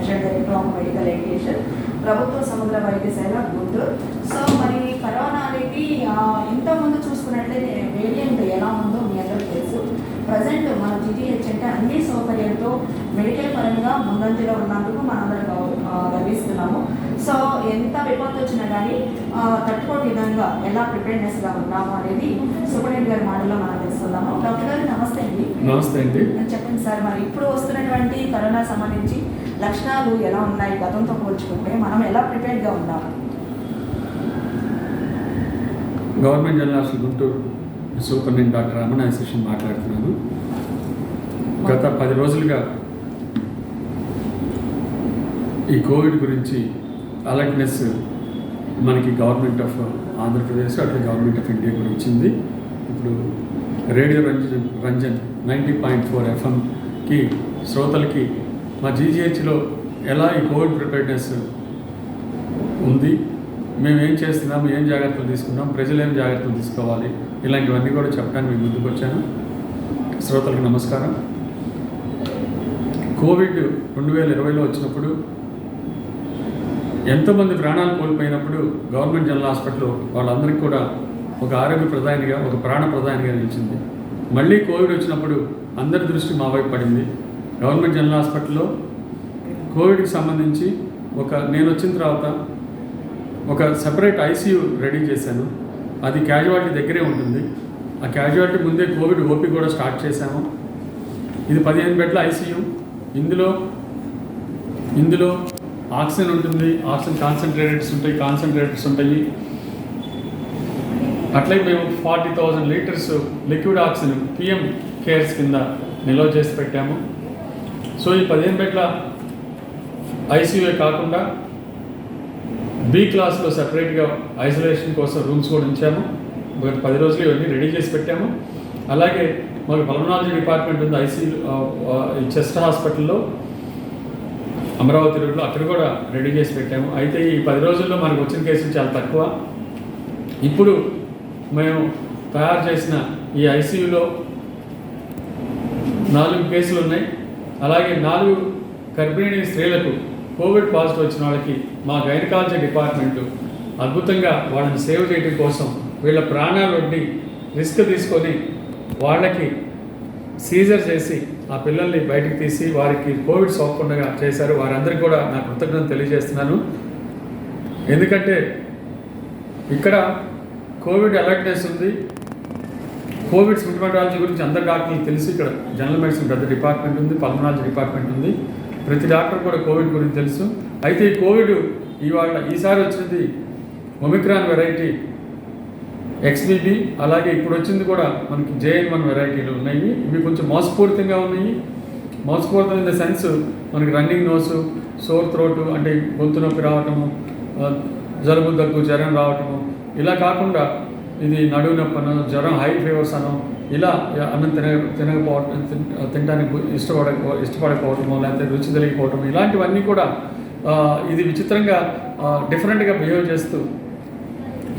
Additional director of medical education, ప్రభుత్వ సముద్ర వైద్యశాల గుంటూరు. సో మరి కరోనా అనేది ఇంతకుముందు చూసుకున్నట్లయితే వేరియంట్ ఎలా ఉందో మీ అందరికీ తెలుసు. ప్రజెంట్ మన జీజీహెచ్ అంటే అన్ని సౌకర్యాలతో మెడికల్ పరంగా ముందంజలో ఉన్నందుకు మనందరం గర్విస్తున్నాము. సో ఎంత విపత్తు వచ్చినా కానీ తట్టుకోని విధంగా ఎలా ప్రిపేర్నెస్గా ఉన్నాము అనేది సూపరింటెండెంట్ గారి మాటల్లో మనం తెలుసుకుందాము. డాక్టర్ గారు నమస్తే అండి. నమస్తే అండి. చెప్పండి సార్, మరి ఇప్పుడు వస్తున్నటువంటి కరోనా సంబంధించి లక్షణాలు ఎలా ఉన్నాయి, గతంతో పోల్చుకుంటే మనం ఎలా ప్రిపేర్డ్గా ఉన్నాము? Government general hospital Guntur superintendent doctor Ramana association మాట్లాడుతున్నాను. గత 10 రోజులుగా ఈ కోవిడ్ గురించి అలర్ట్నెస్ మనకి గవర్నమెంట్ ఆఫ్ ఆంధ్రప్రదేశ్ అట్లా గవర్నమెంట్ ఆఫ్ ఇండియా కూడా ఇచ్చింది. ఇప్పుడు రేడియో రంజన్ 90.4 FMకి శ్రోతలకి మా జీజీహెచ్లో ఎలా ఈ కోవిడ్ ప్రిపేర్నెస్ ఉంది, మేము ఏం చేస్తున్నాము, ఏం జాగ్రత్తలు తీసుకున్నాం, ప్రజలు ఏం జాగ్రత్తలు తీసుకోవాలి, ఇలాంటివన్నీ కూడా చెప్పడానికి మేము ముందుకు వచ్చాను. శ్రోతలకు నమస్కారం. కోవిడ్ 2020లో వచ్చినప్పుడు ఎంతోమంది ప్రాణాలు కోల్పోయినప్పుడు గవర్నమెంట్ జనరల్ హాస్పిటల్ వాళ్ళందరికీ కూడా ఒక ఆరోగ్య ప్రధానిగా, ఒక ప్రాణ ప్రధానిగా నిలిచింది. మళ్ళీ కోవిడ్ వచ్చినప్పుడు అందరి దృష్టి మా వైపు పడింది. గవర్నమెంట్ జనరల్ హాస్పిటల్లో కోవిడ్కి సంబంధించి నేను వచ్చిన తర్వాత ఒక సెపరేట్ ఐసీయూ రెడీ చేశాను. అది క్యాజువాలిటీ దగ్గరే ఉంటుంది. ఆ క్యాజువాలిటీ ముందే కోవిడ్ ఓపీ కూడా స్టార్ట్ చేశాము. ఇది 15 బెడ్ల ఐసీయూ. ఇందులో ఆక్సిజన్ ఉంటుంది, ఆక్సిజన్ కాన్సన్ట్రేటర్స్ ఉంటాయి. అట్లే మేము 40,000 litres liquid oxygen PM cares కింద నిల్వ చేసి పెట్టాము. సో ఈ 15 బెడ్ల ఐసీయూఏ కాకుండా B క్లాస్లో సెపరేట్గా ఐసోలేషన్ కోసం రూమ్స్ కూడా ఉంచాము. 10 రోజులు ఇవన్నీ రెడీ చేసి పెట్టాము. అలాగే మాకు పల్మనాలజీ డిపార్ట్మెంట్ ఉంది ఐసీయూ చెస్ట్ హాస్పిటల్లో అమరావతి రోడ్లో, అక్కడ కూడా రెడీ చేసి పెట్టాము. అయితే ఈ 10 రోజుల్లో మనకు వచ్చిన కేసులు చాలా తక్కువ. ఇప్పుడు మేము తయారు చేసిన ఈ ఐసీయూలో 4 కేసులు ఉన్నాయి. అలాగే 4 గర్భిణీ స్త్రీలకు కోవిడ్ పాజిటివ్ వచ్చిన వాళ్ళకి మా గైనకాలజీ డిపార్ట్మెంటు అద్భుతంగా వాళ్ళని సేవ్ చేయడం కోసం వీళ్ళ ప్రాణాలు వడ్డి రిస్క్ తీసుకొని వాళ్ళకి సీజర్ చేసి ఆ పిల్లల్ని బయటకు తీసి వారికి కోవిడ్ సోకకుండా చేశారు. వారందరికీ కూడా నా కృతజ్ఞతలు తెలియజేస్తున్నాను. ఎందుకంటే ఇక్కడ కోవిడ్ అలర్ట్నెస్ ఉంది. కోవిడ్ సింప్టమాటాలజీ గురించి అందరు డాక్టర్లు తెలుసు. ఇక్కడ జనరల్ మెడిసిన్ పెద్ద డిపార్ట్మెంట్ ఉంది, పల్మనాలజీ డిపార్ట్మెంట్ ఉంది. ప్రతి డాక్టర్ కూడా కోవిడ్ గురించి తెలుసు. అయితే ఈ కోవిడ్ ఈసారి వచ్చినది ఒమిక్రాన్ వెరైటీ XBB, అలాగే ఇప్పుడు వచ్చింది కూడా మనకి JN1 వెరైటీలు ఉన్నాయి. ఇవి కొంచెం మోసపూరితంగా ఉన్నాయి. మోసపూరితం ఇన్ ద సెన్స్ మనకి రన్నింగ్ నోసు, సోర్ థ్రోటు అంటే గొంతు నొప్పి రావటము, జలుబు దగ్గు, జ్వరం రావటము, ఇలా కాకుండా ఇది నడువు నొప్పి అనో, జ్వరం, హై ఫీవర్స్ అనో, ఇలా అన్నం తినకపోవటం, తినడానికి ఇష్టపడకపోవటము, లేకపోతే రుచి తెలియకపోవటం, ఇలాంటివన్నీ కూడా ఇది విచిత్రంగా డిఫరెంట్గా బిహేవ్ చేస్తూ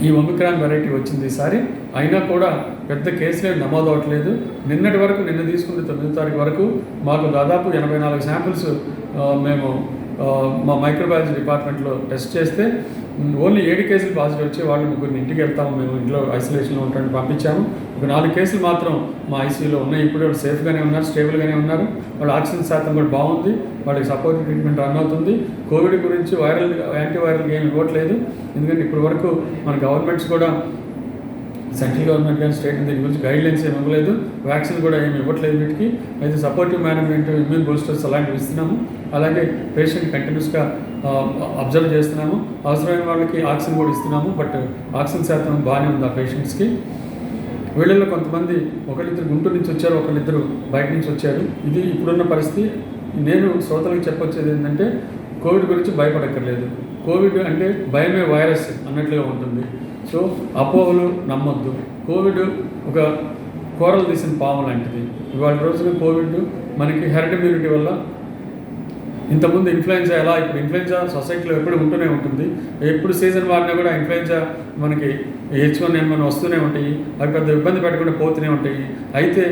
ఈ ఒమిక్రాన్ వెరైటీ వచ్చింది ఈసారి. అయినా కూడా పెద్ద కేసులే నమోదు అవ్వట్లేదు. నిన్న తీసుకున్న 9వ తారీఖు వరకు మాకు దాదాపు 84 శాంపిల్స్ మేము మా మైక్రోబయాలజీ డిపార్ట్మెంట్లో టెస్ట్ చేస్తే ఓన్లీ 7 కేసులు పాజిటివ్ వచ్చి వాళ్ళు 3 ఇంటికి వెళ్తాము, మేము ఇంట్లో ఐసోలేషన్లో ఉంటామని పంపించాము. ఒక 4 కేసులు మాత్రం మా ఐసీయూలో ఉన్నాయి. ఇప్పుడు వాళ్ళు సేఫ్గానే ఉన్నారు, స్టేబుల్గానే ఉన్నారు. వాళ్ళ ఆక్సిజన్ శాతం కూడా బాగుంది. వాళ్ళకి సపోర్ట్ ట్రీట్మెంట్ రన్ అవుతుంది. కోవిడ్ గురించి యాంటీవైరల్ ఏమి ఇవ్వట్లేదు. ఎందుకంటే ఇప్పటి వరకు మన గవర్నమెంట్స్ కూడా, సెంట్రల్ గవర్నమెంట్ కానీ స్టేట్ దీని గురించి గైడ్లైన్స్ ఏమి ఇవ్వలేదు. వ్యాక్సిన్ కూడా ఏమి ఇవ్వట్లేదు వీటికి. అయితే సపోర్టివ్ మేనేజ్మెంట్, ఇమ్యూన్ బూస్టర్స్ అలాంటివి ఇస్తున్నాము. అలాగే పేషెంట్ కంటిన్యూస్గా అబ్జర్వ్ చేస్తున్నాము. అవసరమైన వాళ్ళకి ఆక్సిజన్ కూడా ఇస్తున్నాము. బట్ ఆక్సిజన్ శాతం బాగానే ఉంది ఆ పేషెంట్స్కి. వీళ్ళల్లో కొంతమంది ఒకళ్ళిద్దరు గుంటూరు నుంచి వచ్చారు, ఒకళ్ళిద్దరు బయట నుంచి వచ్చారు. ఇది ఇప్పుడున్న పరిస్థితి. నేను శ్రోతలకు చెప్పొచ్చేది ఏంటంటే కోవిడ్ గురించి భయపడక్కర్లేదు. కోవిడ్ అంటే భయమే వైరస్ అన్నట్లుగా ఉంటుంది. సో అపోహలు నమ్మొద్దు. కోవిడ్ ఒక కూరలు తీసిన పాము లాంటిది. ఇవాళ రోజున కోవిడ్ మనకి హెర్డ్ ఇమ్యూనిటీ వల్ల, ఇంతకుముందు ఇన్ఫ్లుయెన్జా ఎలా, ఇప్పుడు ఇన్ఫ్లుయెన్జా సొసైటీలో ఎప్పుడు ఉంటూనే ఉంటుంది. ఎప్పుడు సీజన్ మారినా కూడా ఇన్ఫ్లుయెన్జా మనకి H1N1 వస్తూనే ఉంటాయి. అవి పెద్ద ఇబ్బంది పెట్టకుండా పోతూనే ఉంటాయి. అయితే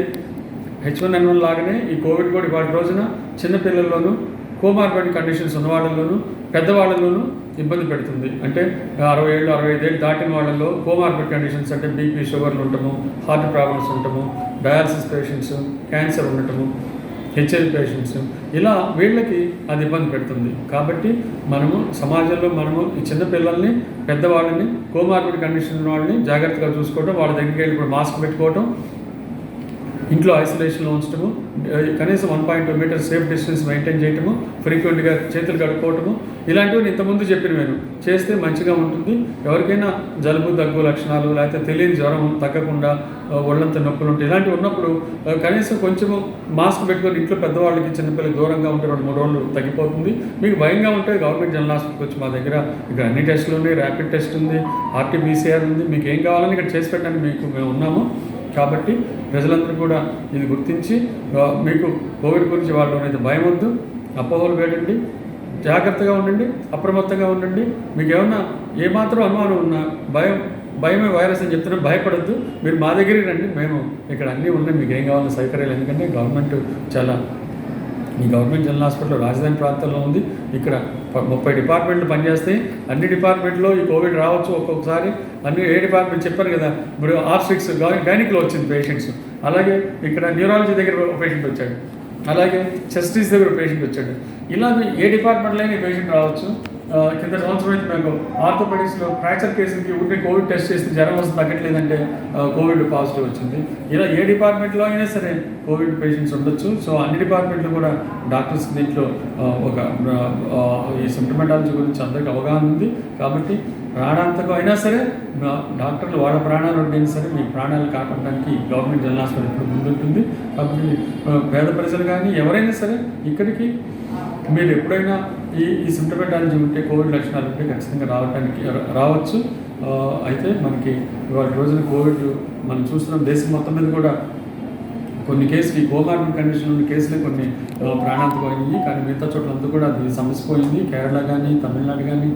H1N1 లాగానే ఈ కోవిడ్ కూడా ఇవాళ రోజున చిన్నపిల్లల్లోనూ కోమార్బిడ్ కండిషన్స్ ఉన్న వాళ్ళలోనూ పెద్దవాళ్ళలోనూ ఇబ్బంది పెడుతుంది. అంటే 60 ఏళ్ళు 65 ఏళ్ళు దాటిన వాళ్ళలో కోమార్బిడ్ కండిషన్స్ అంటే బీపీ, షుగర్లు ఉండటము, హార్ట్ ప్రాబ్లమ్స్ ఉండటము, డయాలసిస్ పేషెంట్స్, క్యాన్సర్ ఉండటము, హెచ్ఐవి పేషెంట్స్, ఇలా వీళ్ళకి అది ఇబ్బంది పెడుతుంది. కాబట్టి మనము సమాజంలో ఈ చిన్నపిల్లల్ని, పెద్దవాళ్ళని, కోమార్బిడ్ కండిషన్ ఉన్న వాళ్ళని జాగ్రత్తగా చూసుకోవడం, వాళ్ళ దగ్గరికి వెళ్ళి ఇప్పుడు మాస్క్ పెట్టుకోవటం, ఇంట్లో ఐసోలేషన్లో ఉంచడము, కనీసం 1.2 మీటర్స్ సేఫ్ డిస్టెన్స్ మెయింటైన్ చేయటము, ఫ్రీక్వెంట్గా చేతులు కడుక్కోవటము, ఇలాంటివి ఇంతకుముందు చెప్పినవేను చేస్తే మంచిగా ఉంటుంది. ఎవరికైనా జలుబు, దగ్గు లక్షణాలు, లేకపోతే తెలియని జ్వరం తగ్గకుండా ఒళ్ళంత నొప్పులు ఉంటాయి, ఇలాంటివి ఉన్నప్పుడు కనీసం కొంచెము మాస్క్ పెట్టుకొని ఇంట్లో పెద్దవాళ్ళకి, చిన్నపిల్లలకి దూరంగా ఉంటే 2-3 రోజులు తగ్గిపోతుంది. మీకు భయంగా ఉంటే గవర్నమెంట్ జనరల్ హాస్పిటల్కి వచ్చి మా దగ్గర ఇక్కడ అన్ని టెస్టులు ఉన్నాయి, ర్యాపిడ్ టెస్ట్ ఉంది, ఆర్టీపీసీఆర్ ఉంది, మీకు ఏం కావాలని ఇక్కడ చేసి పెట్టడానికి మేము ఉన్నాము. కాబట్టి ప్రజలందరూ కూడా ఇది గుర్తించి మీకు కోవిడ్ గురించి వాళ్ళు అనేది భయం వద్దు, అపోహలు వేడండి, జాగ్రత్తగా ఉండండి, అప్రమత్తంగా ఉండండి. మీకు ఏమన్నా ఏమాత్రం అనుమానం ఉన్నా భయమే వైరస్ అని చెప్తున్నా భయపడద్దు, మీరు మా దగ్గరికి రండి, మేము ఇక్కడ అన్నీ ఉన్నాయి, మీకు ఏం కావాలో సౌకర్యాలు. ఎందుకంటే గవర్నమెంట్ ఈ గవర్నమెంట్ జనరల్ హాస్పిటల్ రాజధాని ప్రాంతంలో ఉంది. ఇక్కడ 30 డిపార్ట్మెంట్లు పనిచేస్తాయి. అన్ని డిపార్ట్మెంట్లో ఈ కోవిడ్ రావచ్చు ఒక్కొక్కసారి. ఏ డిపార్ట్మెంట్ చెప్పాను కదా, ఇప్పుడు ఆబ్స్ట్రిక్స్ గైనిక్లో వచ్చింది పేషెంట్స్, అలాగే ఇక్కడ న్యూరాలజీ దగ్గర ఒక పేషెంట్ వచ్చాడు, అలాగే చెస్టిస్ దగ్గర పేషెంట్ వచ్చాడు. ఇలా ఏ డిపార్ట్మెంట్లో అయినా పేషెంట్ రావచ్చు. కింద సంవత్సరం అయితే మేము ఆర్థోపెడిక్స్లో ఫ్రాక్చర్ కేసులకి ఊరికి కోవిడ్ టెస్ట్ చేసి జ్వరం వస్తుంది తగ్గట్లేదంటే కోవిడ్ పాజిటివ్ వచ్చింది. ఇలా ఏ డిపార్ట్మెంట్లో అయినా సరే కోవిడ్ పేషెంట్స్ ఉండొచ్చు. సో అన్ని డిపార్ట్మెంట్లు కూడా డాక్టర్స్ దీంట్లో ఈ సిమ్టమాటాలజీ గురించి అందరికీ అవగాహన ఉంది. కాబట్టి ప్రాణాంతకం అయినా సరే డాక్టర్లు వాళ్ళ ప్రాణాలు ఉంటేనే సరే మీ ప్రాణాలు కాపాడడానికి గవర్నమెంట్ జనరల్ హాస్పిటల్ ఇప్పుడు ముందుంటుంది. కాబట్టి పేద ప్రజలు కానీ ఎవరైనా సరే ఇక్కడికి మీరు ఎప్పుడైనా ఈ సిమ్టమాటాలజీ ఉంటే, కోవిడ్ లక్షణాలు ఉంటే ఖచ్చితంగా రావచ్చు. అయితే మనకి ఇవాళ రోజున కోవిడ్ మనం చూస్తున్నాం, దేశం మొత్తం మీద కూడా కొన్ని కేసులు ఈ కోమార్బిడ్ కండిషన్ ఉన్న కేసులే కొన్ని ప్రాణాంతకమైనవి. కానీ మిగతా చోట్లంతా కూడా అది సమసిపోయింది. కేరళ కానీ, తమిళనాడు కానీ,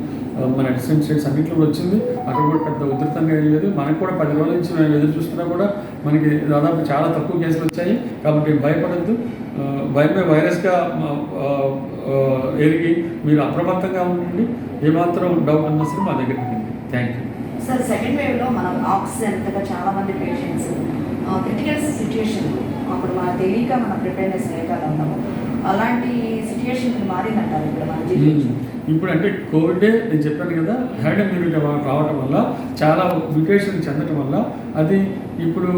మన డిస్టెంట్ స్టేట్స్ అన్నింటిలో కూడా వచ్చింది. అక్కడ కూడా పెద్ద ఉధృతంగా ఏం లేదు. మనకు కూడా 10 రోజుల నుంచి మేము ఎదురు చూస్తున్నా కూడా మనకి దాదాపు చాలా తక్కువ కేసులు వచ్చాయి. కాబట్టి భయపడద్దు, భయమే వైరస్గా ఎరిగి మీరు అప్రమత్తంగా ఉండండి. ఏమాత్రం డౌట్ ఉన్నా సరే మా దగ్గరికి రండి. Thank you sir. సెకండ్ వేవ్లో మనం ఆక్సిజన్ చాలామంది పేషెంట్స్ క్రిటికల్ సిచ్యుయేషన్ అప్పుడు మన తెలియక మన ప్రిపేర్నెస్ లేక ఉన్నాము. అలాంటి సిచ్యుయేషన్ మారిందంటారు ఇప్పుడు మన జిల్లా. ఇప్పుడు అంటే కోవిడే నేను చెప్పాను కదా, హెర్డ్ ఇమ్యూనిటీ రావటం వల్ల, చాలా మ్యూటేషన్ చెందటం వల్ల అది ఇప్పుడు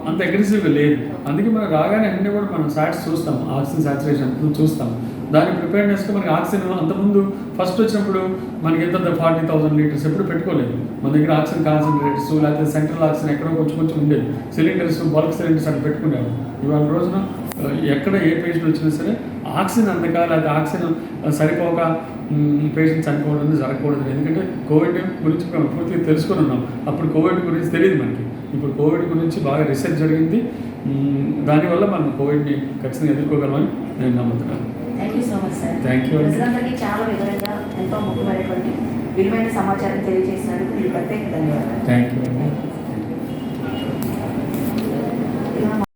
అంత అగ్రెసివ్గా లేదు. అందుకే మనం రాగానే అన్నీ కూడా మనం సాట్స్ చూస్తాం, ఆక్సిజన్ సాచురేషన్ చూస్తాం. దాని ప్రిపేర్నెస్గా మనకి ఆక్సిజన్ అంతకుముందు ఫస్ట్ వచ్చినప్పుడు మనకి ఎంత 40,000 లీటర్స్ ఎప్పుడు పెట్టుకోలేదు. మన దగ్గర ఆక్సిజన్ కాన్సన్ట్రేటర్స్ లేకపోతే సెంట్రల్ ఆక్సిజన్ ఎక్కడో కొంచెం ఉండేది. సిలిండర్స్, బల్క్ సిలిండర్స్ అక్కడ పెట్టుకునేవారు. ఇవాళ రోజున ఎక్కడ ఏ పేషెంట్ వచ్చినా సరే ఆక్సిజన్ అందక లేకపోతే ఆక్సిజన్ సరిపోక పేషెంట్స్ చనిపోవడం జరగకూడదు. ఎందుకంటే కోవిడ్ గురించి మేము పూర్తిగా తెలుసుకొని ఉన్నాం. అప్పుడు కోవిడ్ గురించి తెలియదు మనకి. ఇప్పుడు కోవిడ్ గురించి బాగా రీసెర్చ్ జరిగింది. దానివల్ల మనం కోవిడ్ని ఖచ్చితంగా ఎదుర్కోగలమని నేను నమ్ముతున్నాను. Thank you so much sir. Thank you. ప్రజలందరికీ చాలా వివరంగా ఎంతో ముఖ్యమైనటువంటి విలువైన సమాచారం తెలియజేసినందుకు మీకు ప్రత్యేక ధన్యవాదాలు. Thank you.